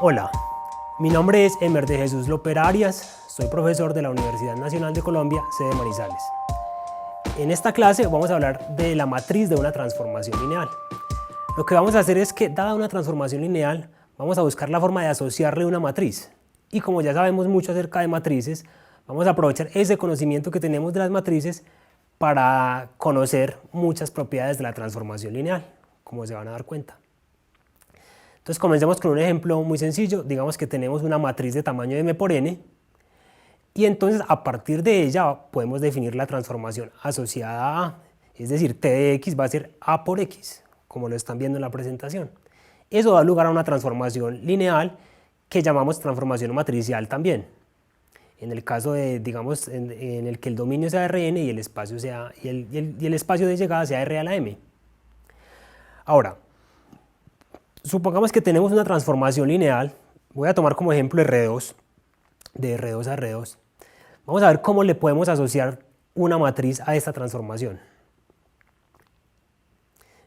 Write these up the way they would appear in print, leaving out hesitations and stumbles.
Hola, mi nombre es Emer de Jesús Lopera Arias, soy profesor de la Universidad Nacional de Colombia, sede Manizales. En esta clase vamos a hablar de la matriz de una transformación lineal. Lo que vamos a hacer es que, dada una transformación lineal, vamos a buscar la forma de asociarle una matriz. Y como ya sabemos mucho acerca de matrices, vamos a aprovechar ese conocimiento que tenemos de las matrices para conocer muchas propiedades de la transformación lineal, como se van a dar cuenta. Entonces comencemos con un ejemplo muy sencillo. Digamos que tenemos una matriz de tamaño m por n y entonces a partir de ella podemos definir la transformación asociada a A, es decir, t de x va a ser a por x, como lo están viendo en la presentación. Eso da lugar a una transformación lineal que llamamos transformación matricial también, en el caso de, digamos, en el que el dominio sea Rn y el espacio sea, y el espacio de llegada sea R a la m. Ahora, supongamos que tenemos una transformación lineal. Voy a tomar como ejemplo R2, de R2 a R2. Vamos a ver cómo le podemos asociar una matriz a esta transformación.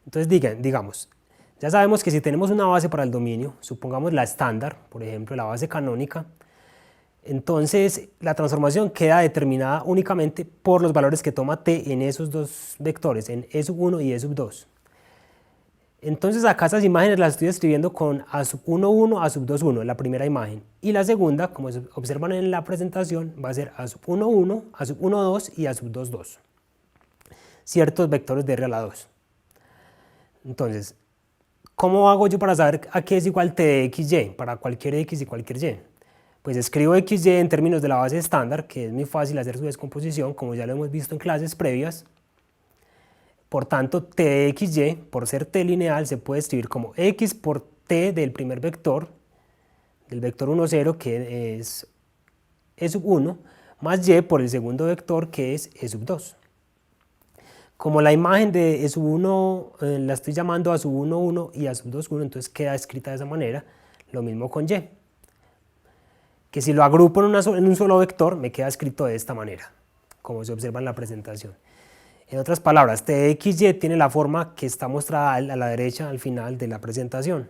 Entonces digamos, ya sabemos que si tenemos una base para el dominio, supongamos la estándar, por ejemplo la base canónica, entonces la transformación queda determinada únicamente por los valores que toma t en esos dos vectores, en e1 y e2. Entonces acá estas imágenes las estoy escribiendo con a1,1, a2,1, la primera imagen. Y la segunda, como se observan en la presentación, va a ser a1,1, a1,2 y a2,2. Ciertos vectores de R a la 2. Entonces, ¿cómo hago yo para saber a qué es igual t de xy? Para cualquier x y cualquier y. Pues escribo xy en términos de la base estándar, que es muy fácil hacer su descomposición, como ya lo hemos visto en clases previas. Por tanto, t de xy, por ser t lineal, se puede escribir como x por t del primer vector, del vector 1, 0, que es e1, más y por el segundo vector, que es e2. Como la imagen de e1 la estoy llamando a1, 1 y a2, 1, entonces queda escrita de esa manera. Lo mismo con y, que si lo agrupo en un solo vector, me queda escrito de esta manera, como se observa en la presentación. En otras palabras, t de xy tiene la forma que está mostrada a la derecha al final de la presentación.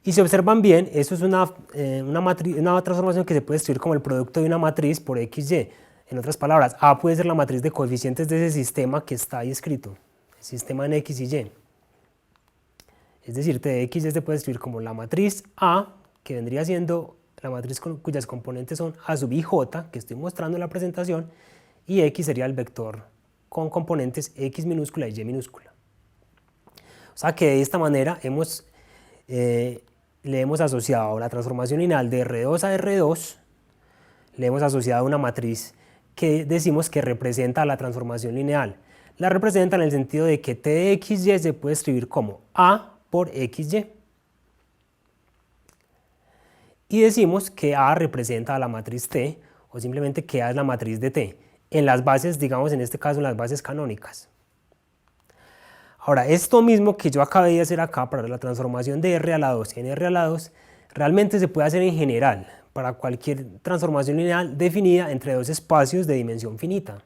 Y si observan bien, eso es una transformación que se puede escribir como el producto de una matriz por xy. En otras palabras, A puede ser la matriz de coeficientes de ese sistema que está ahí escrito, el sistema en x y y. Es decir, t de xy se puede escribir como la matriz A, que vendría siendo la matriz cuyas componentes son a sub i j, que estoy mostrando en la presentación, y x sería el vector con componentes x minúscula y y minúscula. O sea que de esta manera le hemos asociado a la transformación lineal de R2 a R2, le hemos asociado una matriz que decimos que representa la transformación lineal. La representa en el sentido de que t de xy se puede escribir como a por xy. Y decimos que a representa a la matriz t, o simplemente que a es la matriz de t, en las bases, digamos en este caso en las bases canónicas. Ahora, esto mismo que yo acabé de hacer acá para la transformación de R a la 2 en R a la 2, realmente se puede hacer en general para cualquier transformación lineal definida entre dos espacios de dimensión finita.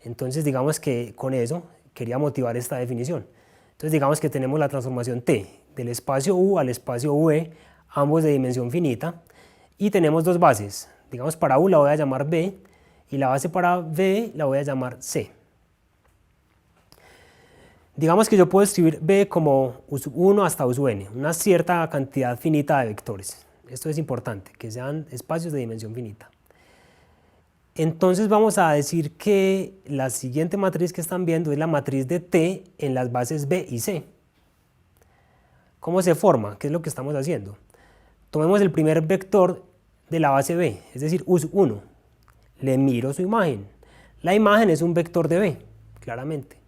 Entonces digamos que con eso quería motivar esta definición. Entonces digamos que tenemos la transformación t del espacio U al espacio V, ambos de dimensión finita, y tenemos dos bases. Digamos para U la voy a llamar B y la base para V la voy a llamar C. Digamos que yo puedo escribir B como U1 hasta UN, una cierta cantidad finita de vectores. Esto es importante, que sean espacios de dimensión finita. Entonces vamos a decir que la siguiente matriz que están viendo es la matriz de T en las bases B y C. ¿Cómo se forma? ¿Qué es lo que estamos haciendo? Tomemos el primer vector de la base B, es decir, U1. Le miro su imagen. La imagen es un vector de B, claramente.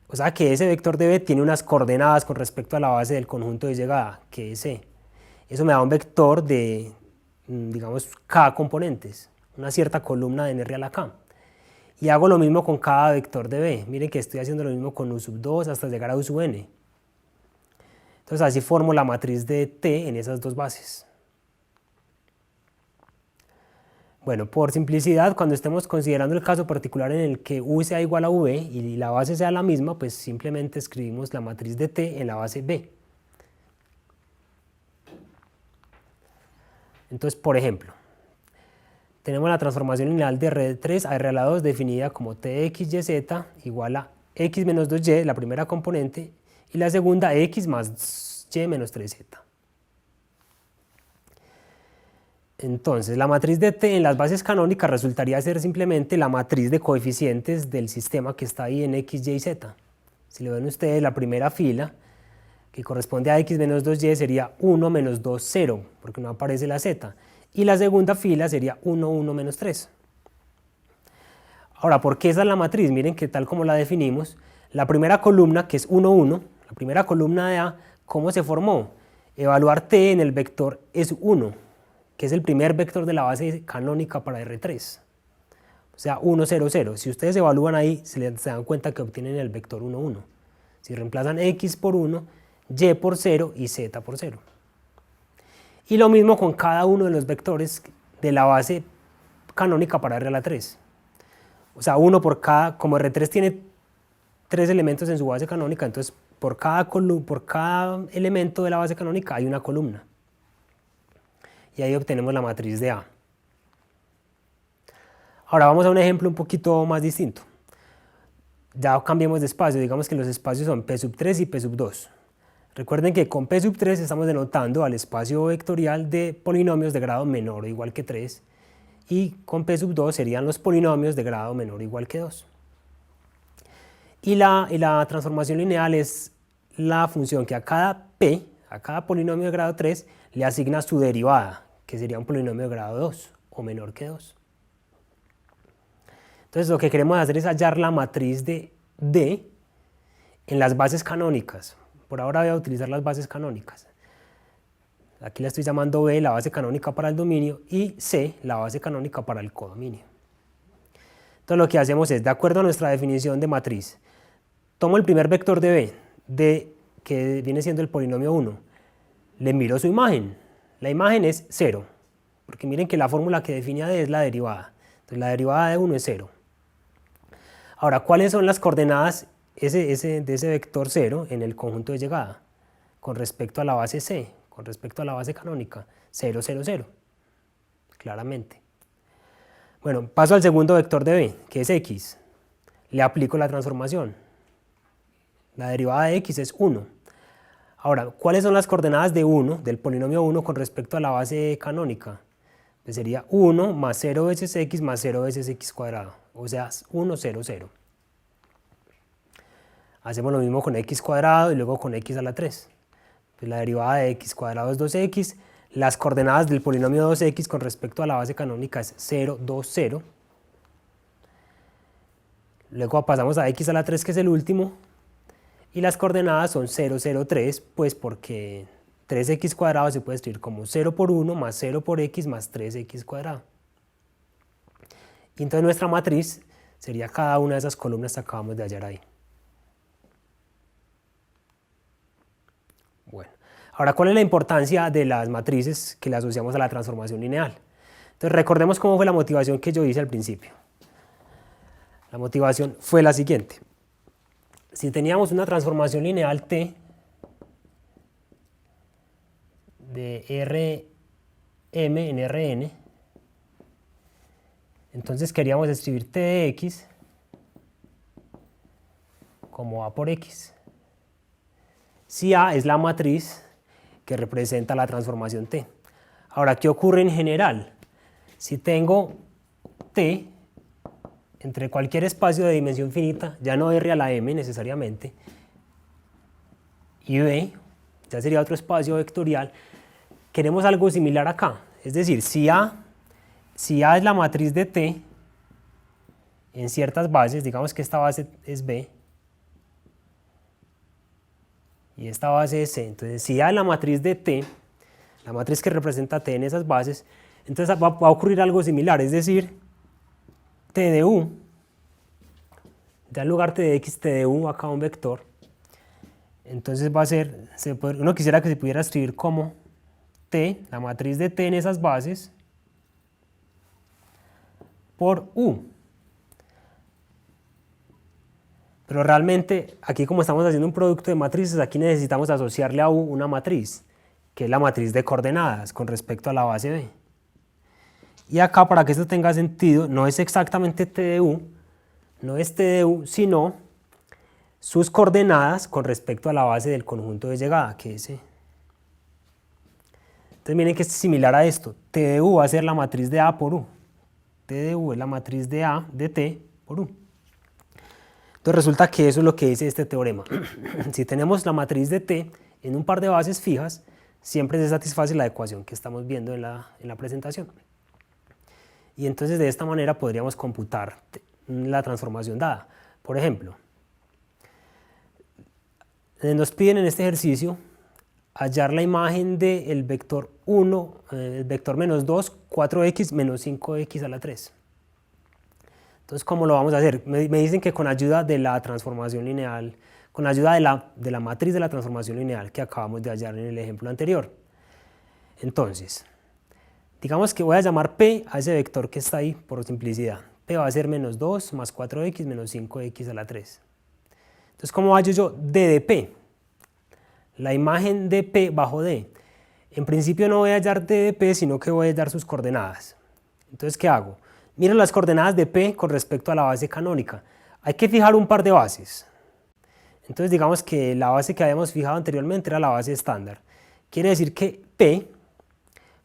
O sea que ese vector de B tiene unas coordenadas con respecto a la base del conjunto de llegada, que es C. Eso me da un vector de, digamos, K componentes, una cierta columna en R a la K. Y hago lo mismo con cada vector de B. Miren que estoy haciendo lo mismo con U2 hasta llegar a U(n). Entonces así formo la matriz de T en esas dos bases. Bueno, por simplicidad, cuando estemos considerando el caso particular en el que U sea igual a V y la base sea la misma, pues simplemente escribimos la matriz de T en la base B. Entonces, por ejemplo, tenemos la transformación lineal de R de 3 a R a la 2 definida como Txyz igual a x menos 2y, la primera componente, y la segunda x más y menos 3z. Entonces, la matriz de T en las bases canónicas resultaría ser simplemente la matriz de coeficientes del sistema que está ahí en x, y, z. Si lo ven ustedes, la primera fila, que corresponde a x menos 2y, sería 1 menos 2, 0, porque no aparece la z. Y la segunda fila sería 1, 1 menos 3. Ahora, ¿por qué esa es la matriz? Miren que tal como la definimos, la primera columna, que es 1, 1, la primera columna de A, ¿cómo se formó? Evaluar T en el vector es 1, que es el primer vector de la base canónica para R3. O sea, 1, 0, 0. Si ustedes evalúan ahí, se dan cuenta que obtienen el vector 1, 1. Si reemplazan x por 1, y por 0 y z por 0. Y lo mismo con cada uno de los vectores de la base canónica para R a la 3. O sea, uno por cada, como R3 tiene 3 elementos en su base canónica, entonces por cada elemento de la base canónica hay una columna. Y ahí obtenemos la matriz de A. Ahora vamos a un ejemplo un poquito más distinto. Ya cambiemos de espacio, digamos que los espacios son P sub 3 y P sub 2. Recuerden que con P sub 3 estamos denotando al espacio vectorial de polinomios de grado menor o igual que 3, y con P sub 2 serían los polinomios de grado menor o igual que 2. Y la transformación lineal es la función que a cada P, a cada polinomio de grado 3, le asigna su derivada, que sería un polinomio de grado 2 o menor que 2. Entonces lo que queremos hacer es hallar la matriz de D en las bases canónicas. Por ahora voy a utilizar las bases canónicas. Aquí la estoy llamando B, la base canónica para el dominio, y C, la base canónica para el codominio. Entonces lo que hacemos es, de acuerdo a nuestra definición de matriz, tomo el primer vector de B, que viene siendo el polinomio 1, le miro su imagen. La imagen es 0, porque miren que la fórmula que define a D es la derivada. Entonces la derivada de 1 es 0. Ahora, ¿cuáles son las coordenadas de ese vector 0 en el conjunto de llegada? Con respecto a la base C, con respecto a la base canónica, 0, 0, 0, claramente. Bueno, paso al segundo vector de B, que es x. Le aplico la transformación. La derivada de x es 1. Ahora, ¿cuáles son las coordenadas de 1, del polinomio 1, con respecto a la base canónica? Pues sería 1 más 0 veces x más 0 veces x cuadrado, o sea, 1, 0, 0. Hacemos lo mismo con x cuadrado y luego con x a la 3. Pues la derivada de x cuadrado es 2x, las coordenadas del polinomio 2x con respecto a la base canónica es 0, 2, 0. Luego pasamos a x a la 3, que es el último, y las coordenadas son 0, 0, 3, pues porque 3x cuadrado se puede escribir como 0 por 1 más 0 por x más 3x cuadrado. Y entonces nuestra matriz sería cada una de esas columnas que acabamos de hallar ahí. Bueno, ahora, ¿cuál es la importancia de las matrices que le asociamos a la transformación lineal? Entonces recordemos cómo fue la motivación que yo hice al principio. La motivación fue la siguiente. Si teníamos una transformación lineal T de Rm en Rn, entonces queríamos escribir T de x como A por x. Si A es la matriz que representa la transformación T. Ahora, ¿qué ocurre en general? Si tengo T entre cualquier espacio de dimensión finita, ya no R a la m necesariamente, y B, ya sería otro espacio vectorial, queremos algo similar acá. Es decir, si A es la matriz de T en ciertas bases, digamos que esta base es B, y esta base es C, entonces si A es la matriz de T, la matriz que representa T en esas bases, entonces va a ocurrir algo similar, es decir, T de U, ya en lugar T de X, T de U, acá un vector, entonces va a ser, uno quisiera que se pudiera escribir como T, la matriz de T en esas bases, por U. Pero realmente, aquí como estamos haciendo un producto de matrices, aquí necesitamos asociarle a U una matriz, que es la matriz de coordenadas con respecto a la base B. Y acá, para que esto tenga sentido, no es exactamente T de U, no es T de U, sino sus coordenadas con respecto a la base del conjunto de llegada, que es E. Entonces miren que es similar a esto. T de U va a ser la matriz de A por U. T de U es la matriz de A de T por U. Entonces resulta que eso es lo que dice este teorema. Si tenemos la matriz de T en un par de bases fijas, siempre se satisface la ecuación que estamos viendo en la presentación. Y entonces de esta manera podríamos computar la transformación dada. Por ejemplo, nos piden en este ejercicio hallar la imagen del vector 1, el vector menos 2, 4x menos 5x a la 3. Entonces, ¿cómo lo vamos a hacer? Me dicen que con ayuda de la transformación lineal, con ayuda de la matriz de la transformación lineal que acabamos de hallar en el ejemplo anterior. Entonces, digamos que voy a llamar P a ese vector que está ahí por simplicidad. P va a ser menos 2 más 4x menos 5x a la 3. Entonces, ¿cómo hallo yo D de P? La imagen de P bajo D. En principio no voy a hallar D de P, sino que voy a hallar sus coordenadas. Entonces, ¿qué hago? Miro las coordenadas de P con respecto a la base canónica. Hay que fijar un par de bases. Entonces, digamos que la base que habíamos fijado anteriormente era la base estándar. Quiere decir que P,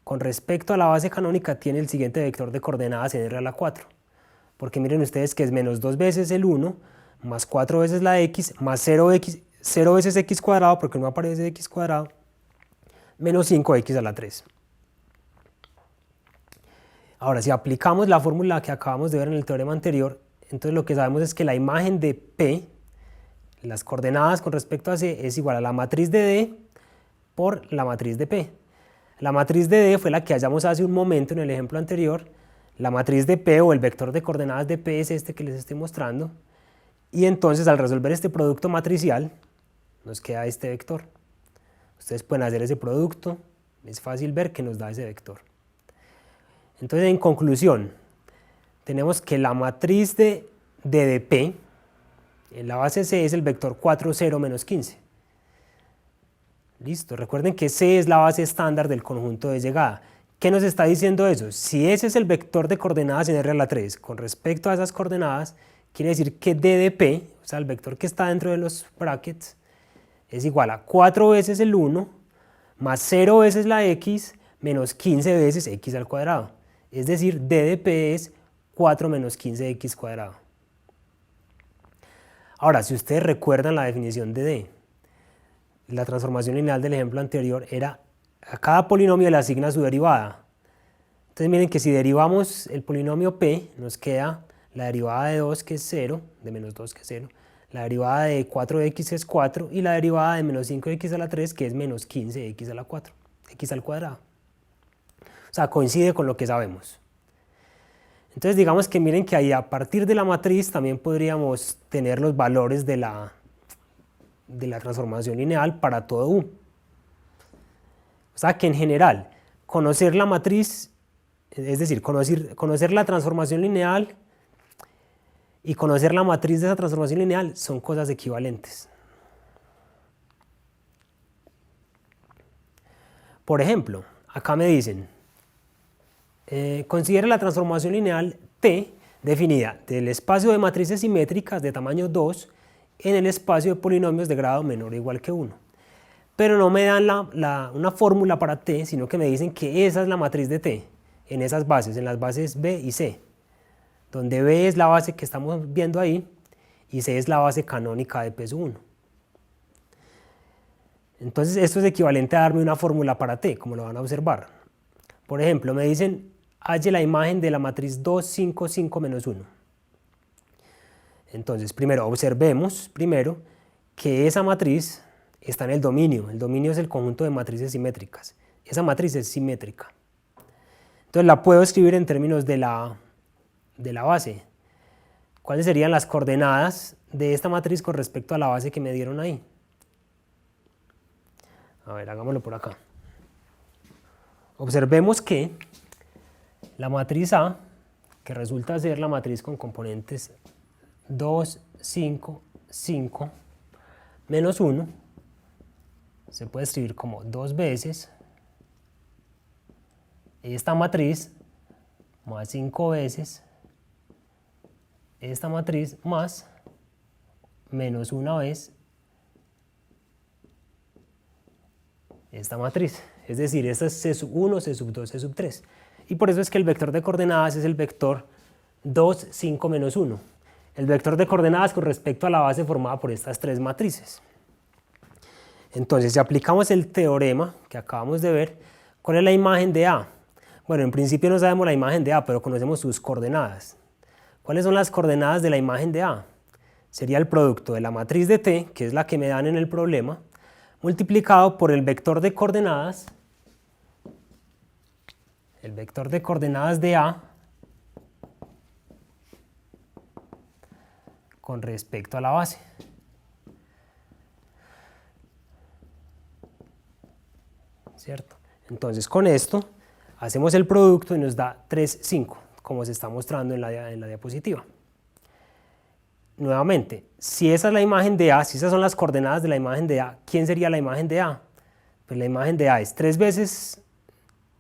con respecto a la base canónica, tiene el siguiente vector de coordenadas en R a la 4. Porque miren ustedes que es menos 2 veces el 1, más 4 veces la x, más 0 veces x cuadrado, porque no aparece x cuadrado, menos 5x a la 3. Ahora, si aplicamos la fórmula que acabamos de ver en el teorema anterior, entonces lo que sabemos es que la imagen de P, las coordenadas con respecto a C, es igual a la matriz de D por la matriz de P. La matriz de D fue la que hallamos hace un momento en el ejemplo anterior. La matriz de P o el vector de coordenadas de P es este que les estoy mostrando. Y entonces al resolver este producto matricial, nos queda este vector. Ustedes pueden hacer ese producto, es fácil ver que nos da ese vector. Entonces, en conclusión, tenemos que la matriz de P en la base C es el vector 4, 0, menos 15. Listo, recuerden que C es la base estándar del conjunto de llegada. ¿Qué nos está diciendo eso? Si ese es el vector de coordenadas en R a la 3 con respecto a esas coordenadas, quiere decir que D de P, o sea, el vector que está dentro de los brackets, es igual a 4 veces el 1 más 0 veces la x menos 15 veces x al cuadrado. Es decir, D de P es 4 menos 15x cuadrado. Ahora, si ustedes recuerdan la definición de D, la transformación lineal del ejemplo anterior era a cada polinomio le asigna su derivada. Entonces miren que si derivamos el polinomio P, nos queda la derivada de 2 que es 0, de menos 2 que es 0, la derivada de 4x es 4 y la derivada de menos 5x a la 3 que es menos 15x a la 4, x al cuadrado. O sea, coincide con lo que sabemos. Entonces digamos que miren que ahí a partir de la matriz también podríamos tener los valores de la transformación lineal para todo U. O sea que en general, conocer la matriz, es decir, conocer la transformación lineal y conocer la matriz de esa transformación lineal son cosas equivalentes. Por ejemplo, acá me dicen, considere la transformación lineal T definida del espacio de matrices simétricas de tamaño 2 en el espacio de polinomios de grado menor o igual que 1. Pero no me dan una fórmula para T, sino que me dicen que esa es la matriz de T, en esas bases, en las bases B y C, donde B es la base que estamos viendo ahí y C es la base canónica de P sub 1. Entonces esto es equivalente a darme una fórmula para T, como lo van a observar. Por ejemplo, me dicen, halle la imagen de la matriz 2, 5, 5, menos 1. Entonces, primero, observemos que esa matriz está en el dominio. El dominio es el conjunto de matrices simétricas. Esa matriz es simétrica. Entonces la puedo escribir en términos de la base. ¿Cuáles serían las coordenadas de esta matriz con respecto a la base que me dieron ahí? A ver, hagámoslo por acá. Observemos que la matriz A que resulta ser la matriz con componentes 2, 5, 5, menos 1, se puede escribir como 2 veces esta matriz más 5 veces esta matriz más menos una vez esta matriz. Es decir, esta es C sub 1, C sub 2, C sub 3. Y por eso es que el vector de coordenadas es el vector 2, 5, menos 1. El vector de coordenadas con respecto a la base formada por estas tres matrices. Entonces, si aplicamos el teorema que acabamos de ver, ¿cuál es la imagen de A? Bueno, en principio no sabemos la imagen de A, pero conocemos sus coordenadas. ¿Cuáles son las coordenadas de la imagen de A? Sería el producto de la matriz de T, que es la que me dan en el problema, multiplicado por el vector de coordenadas de A con respecto a la base. ¿Cierto? Entonces con esto hacemos el producto y nos da 3, 5, como se está mostrando en la diapositiva. Nuevamente, si esa es la imagen de A, si esas son las coordenadas de la imagen de A, ¿quién sería la imagen de A? Pues la imagen de A es 3 veces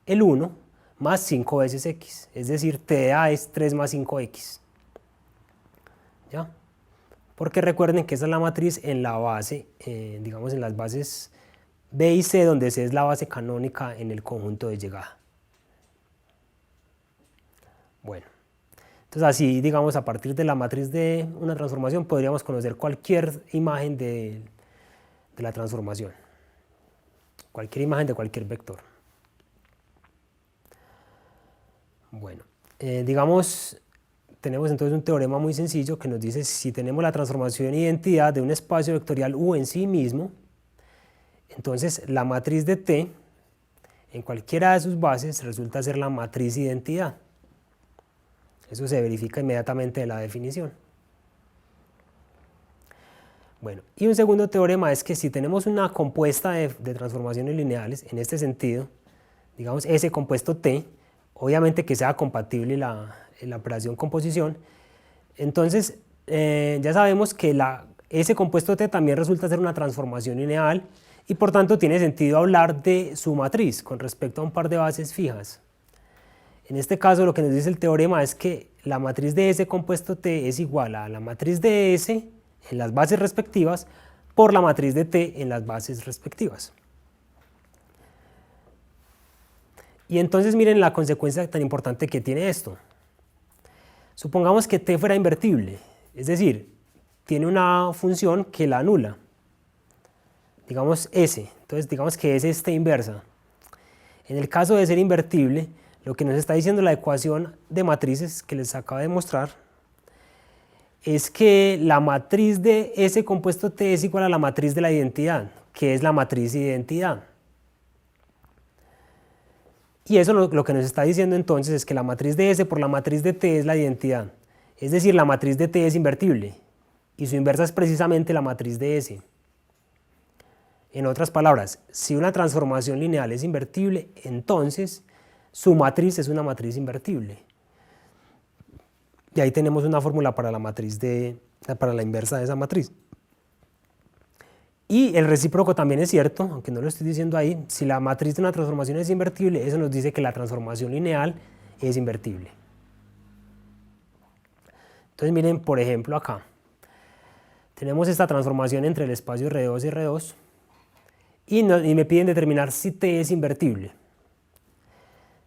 el 1 más 5 veces x, es decir, T de A es 3 más 5x. ¿Ya? Porque recuerden que esa es la matriz en la base, digamos en las bases B y C, donde C es la base canónica en el conjunto de llegada. Bueno, entonces así, digamos, a partir de la matriz de una transformación podríamos conocer cualquier imagen de la transformación, cualquier imagen de cualquier vector. Bueno, digamos, tenemos entonces un teorema muy sencillo que nos dice si tenemos la transformación identidad de un espacio vectorial U en sí mismo, entonces la matriz de T en cualquiera de sus bases resulta ser la matriz identidad. Eso se verifica inmediatamente de la definición. Bueno, y un segundo teorema es que si tenemos una compuesta de transformaciones lineales, en este sentido, digamos S compuesto T, obviamente que sea compatible la operación composición, entonces ya sabemos que S compuesto T también resulta ser una transformación lineal y por tanto tiene sentido hablar de su matriz con respecto a un par de bases fijas. En este caso lo que nos dice el teorema es que la matriz de S compuesto T es igual a la matriz de S en las bases respectivas por la matriz de T en las bases respectivas. Y entonces miren la consecuencia tan importante que tiene esto. Supongamos que T fuera invertible, es decir, tiene una función que la anula. Digamos S, entonces digamos que S es T inversa. En el caso de ser invertible, lo que nos está diciendo la ecuación de matrices que les acabo de mostrar es que la matriz de S compuesto T es igual a la matriz de la identidad, que es la matriz de identidad. Y eso lo que nos está diciendo entonces es que la matriz de S por la matriz de T es la identidad. Es decir, la matriz de T es invertible y su inversa es precisamente la matriz de S. En otras palabras, si una transformación lineal es invertible, entonces su matriz es una matriz invertible. Y ahí tenemos una fórmula para la inversa de esa matriz. Y el recíproco también es cierto, aunque no lo estoy diciendo ahí, si la matriz de una transformación es invertible, eso nos dice que la transformación lineal es invertible. Entonces miren, por ejemplo acá, tenemos esta transformación entre el espacio R2 y R2, y me piden determinar si T es invertible.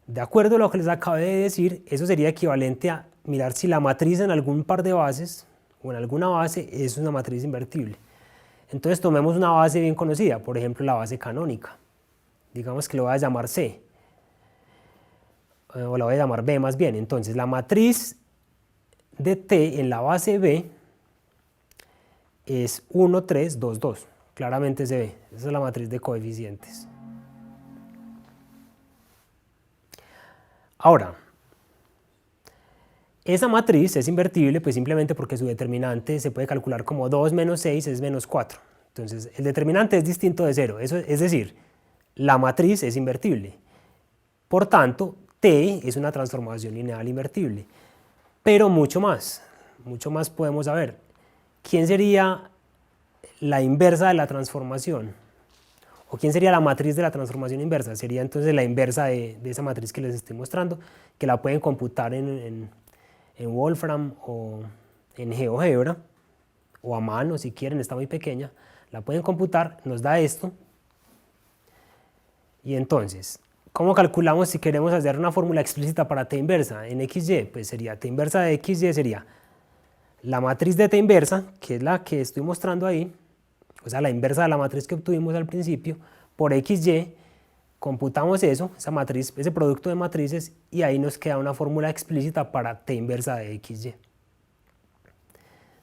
De acuerdo a lo que les acabé de decir, eso sería equivalente a mirar si la matriz en algún par de bases o en alguna base es una matriz invertible. Entonces tomemos una base bien conocida, por ejemplo la base canónica. Digamos que lo voy a llamar C, o la voy a llamar B más bien. Entonces la matriz de T en la base B es 1, 3, 2, 2. Claramente se ve, esa es la matriz de coeficientes. Ahora, esa matriz es invertible pues simplemente porque su determinante se puede calcular como 2 menos 6 es menos 4. Entonces el determinante es distinto de 0, eso, es decir, la matriz es invertible. Por tanto, T es una transformación lineal invertible. pero mucho más podemos saber. ¿Quién sería la inversa de la transformación? ¿O quién sería la matriz de la transformación inversa? Sería entonces la inversa de esa matriz que les estoy mostrando, que la pueden computar en Wolfram o en GeoGebra, o a mano si quieren, está muy pequeña, la pueden computar, nos da esto. Y entonces, ¿cómo calculamos si queremos hacer una fórmula explícita para t inversa en xy? Pues sería t inversa de xy sería la matriz de t inversa, que es la que estoy mostrando ahí, o sea, la inversa de la matriz que obtuvimos al principio, por xy, computamos eso, esa matriz, ese producto de matrices, y ahí nos queda una fórmula explícita para t inversa de xy.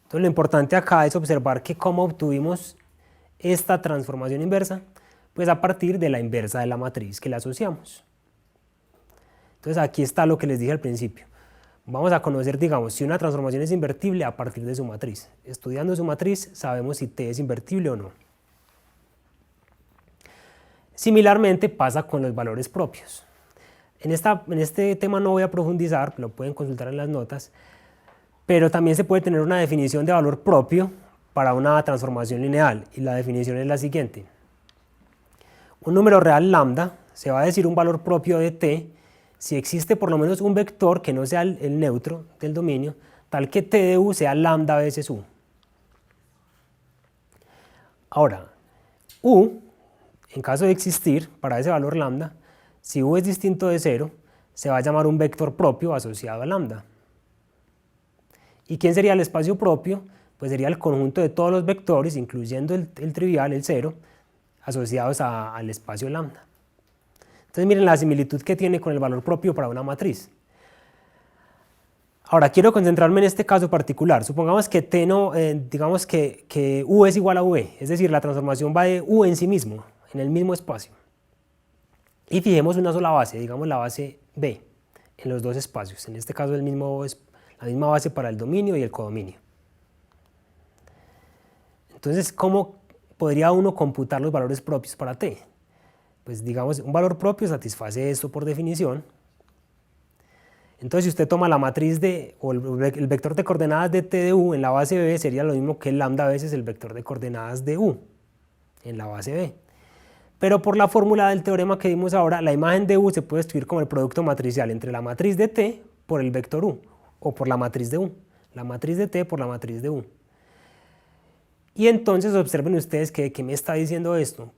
Entonces lo importante acá es observar que cómo obtuvimos esta transformación inversa, pues a partir de la inversa de la matriz que le asociamos. Entonces aquí está lo que les dije al principio. Vamos a conocer, digamos, si una transformación es invertible a partir de su matriz. Estudiando su matriz sabemos si t es invertible o no. Similarmente pasa con los valores propios. En este tema no voy a profundizar, lo pueden consultar en las notas, pero también se puede tener una definición de valor propio para una transformación lineal, y la definición es la siguiente. Un número real lambda se va a decir un valor propio de t si existe por lo menos un vector que no sea el neutro del dominio, tal que t de u sea lambda veces u. Ahora, u, en caso de existir para ese valor lambda, si u es distinto de 0, se va a llamar un vector propio asociado a lambda. ¿Y quién sería el espacio propio? Pues sería el conjunto de todos los vectores, incluyendo el trivial, el 0, asociados al espacio lambda. Entonces miren la similitud que tiene con el valor propio para una matriz. Ahora quiero concentrarme en este caso particular. Supongamos que t no, digamos que u es igual a v, es decir, la transformación va de u en sí mismo, en el mismo espacio. Y fijemos una sola base, digamos la base b, en los dos espacios. En este caso la misma base para el dominio y el codominio. Entonces, ¿cómo podría uno computar los valores propios para t? Pues digamos, un valor propio satisface esto por definición. Entonces, si usted toma la matriz o el vector de coordenadas de t de u en la base b, sería lo mismo que lambda veces el vector de coordenadas de u en la base b. Pero por la fórmula del teorema que vimos ahora, la imagen de u se puede escribir como el producto matricial entre la matriz de t por el vector u, o por la matriz de u, la matriz de t por la matriz de u. Y entonces observen ustedes que me está diciendo esto,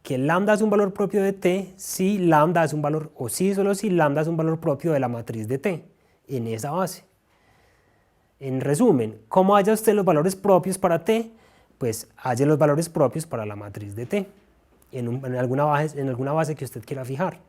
que lambda es un valor propio de t si lambda es un valor, o si solo si lambda es un valor propio de la matriz de t en esa base. En resumen, ¿cómo halla usted los valores propios para t? Pues halle los valores propios para la matriz de t en alguna base que usted quiera fijar.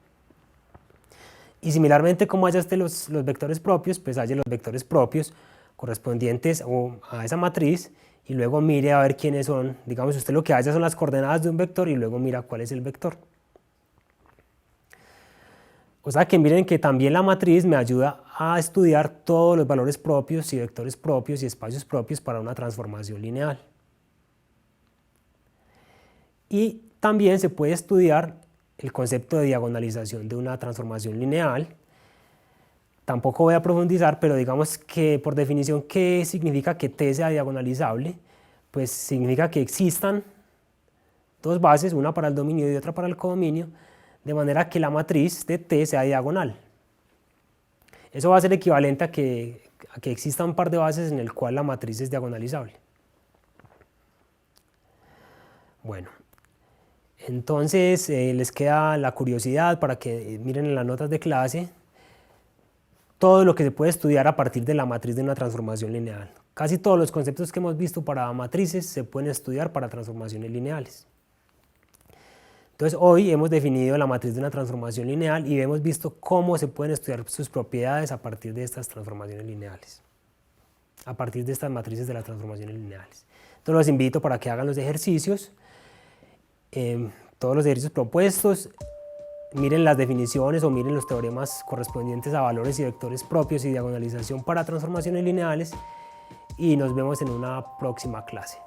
Y similarmente, ¿cómo halla usted los vectores propios? Pues halle los vectores propios correspondientes a esa matriz, y luego mire a ver quiénes son. Digamos, usted lo que haya son las coordenadas de un vector y luego mira cuál es el vector. O sea que miren que también la matriz me ayuda a estudiar todos los valores propios y vectores propios y espacios propios para una transformación lineal. Y también se puede estudiar el concepto de diagonalización de una transformación lineal. Tampoco voy a profundizar, pero digamos que por definición, ¿qué significa que t sea diagonalizable? Pues significa que existan dos bases, una para el dominio y otra para el codominio, de manera que la matriz de t sea diagonal. Eso va a ser equivalente a que exista un par de bases en el cual la matriz es diagonalizable. Bueno, entonces les queda la curiosidad para que miren en las notas de clase todo lo que se puede estudiar a partir de la matriz de una transformación lineal. Casi todos los conceptos que hemos visto para matrices se pueden estudiar para transformaciones lineales. Entonces hoy hemos definido la matriz de una transformación lineal y hemos visto cómo se pueden estudiar sus propiedades a partir de estas transformaciones lineales, a partir de estas matrices de las transformaciones lineales. Entonces los invito para que hagan los ejercicios, todos los ejercicios propuestos. Miren las definiciones o miren los teoremas correspondientes a valores y vectores propios y diagonalización para transformaciones lineales, y nos vemos en una próxima clase.